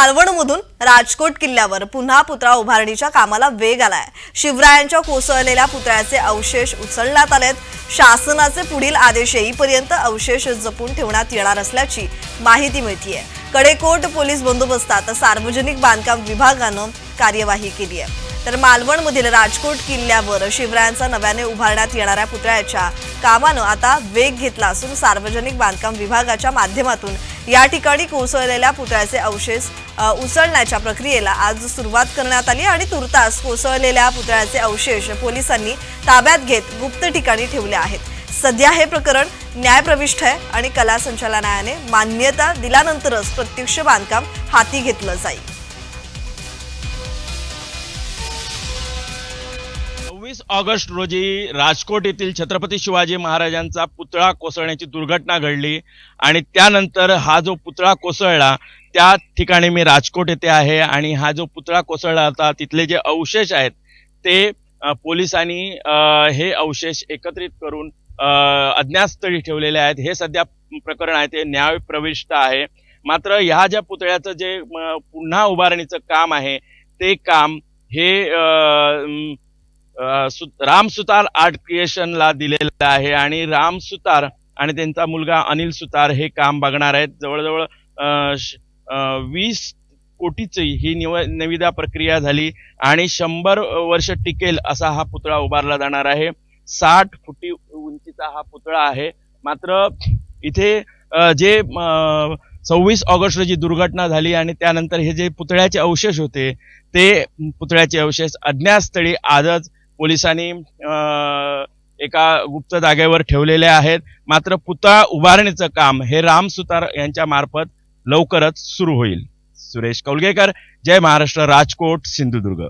मालवणमधून राजकोट किल्ल्यावर पुन्हा पुतळा उभारणीच्या कामाला वेग आलाय। शिवरायांच्या कोसळलेल्या पुतळ्याचे अवशेष उचलण्यात आलेत। शासनाचे पुढील आदेश येईपर्यंत अवशेष जपून ठेवण्यात येणार असल्याची माहिती मिळतेय। कडेकोट पोलीस बंदोबस्तात सार्वजनिक बांधकाम विभागानं कार्यवाही केली आहे। तर मालवणमधील राजकोट किल्ल्यावर शिवरायांचा नव्याने उभारण्यात येणाऱ्या पुतळ्याच्या कामानं आता वेग घेतला असून सार्वजनिक बांधकाम विभागाच्या माध्यमातून या ठिकाणी कोसळलेल्या पुतळ्याचे अवशेष उचलण्याच्या प्रक्रियेला आज सुरुवात करण्यात आली आणि तुर्तास कोसळलेल्या पुतळ्याचे अवशेष पोलिसांनी ताब्यात घेत गुप्त ठिकाणी ठेवले आहेत। सध्या हे प्रकरण न्यायप्रविष्ट आहे आणि कला संचालनालयाने मान्यता दिल्यानंतरच प्रत्यक्ष बांधकाम हाती घेतलं जाईल। 26 ऑगस्ट रोजी राजकोट येथील छत्रपती शिवाजी महाराजांचा पुतळा कोसळण्याची दुर्घटना घडली आणि त्यानंतर हा जो पुतळा कोसळला त्या ठिकाणी मी राजकोट येथे आहे आणि हा जो पुतळा कोसळला होता तिथले जे अवशेष आहेत ते पोलिसांनी हे अवशेष एकत्रित करून अज्ञात स्थळी ठेवलेले आहेत। हे सध्या प्रकरण आहे ते न्यायप्रविष्ट आहे। मात्र ह्या ज्या पुतळ्याचं जे पुन्हा उभारणीचं काम आहे ते काम हे राम सुतार आर्ट क्रिएशनला दिलेलं आहे आणि राम सुतार आणि त्यांचा मुलगा अनिल सुतार हे काम बघणार आहेत। जवळजवळ 20 कोटीची ही निविदा प्रक्रिया झाली आणि 100 वर्ष टिकेल असा हा पुतळा उभारला जाणार आहे। 60 फुटी उंचीचा हा पुतळा आहे। मात्र इथे जे 26 ऑगस्ट रोजी दुर्घटना झाली आणि त्यानंतर हे जे पुतळ्याचे अवशेष होते ते पुतळ्याचे अवशेष अज्ञात स्थळी आजच पोलिसांनी एका गुप्त जागेवर ठेवलेले आहेत। मात्र पुतळा उभारणीचं काम हे राम सुतार यांच्या मार्फत लवकरच सुरू होईल। सुरेश कौलगेकर, जय महाराष्ट्र, राजकोट, सिंधुदुर्ग।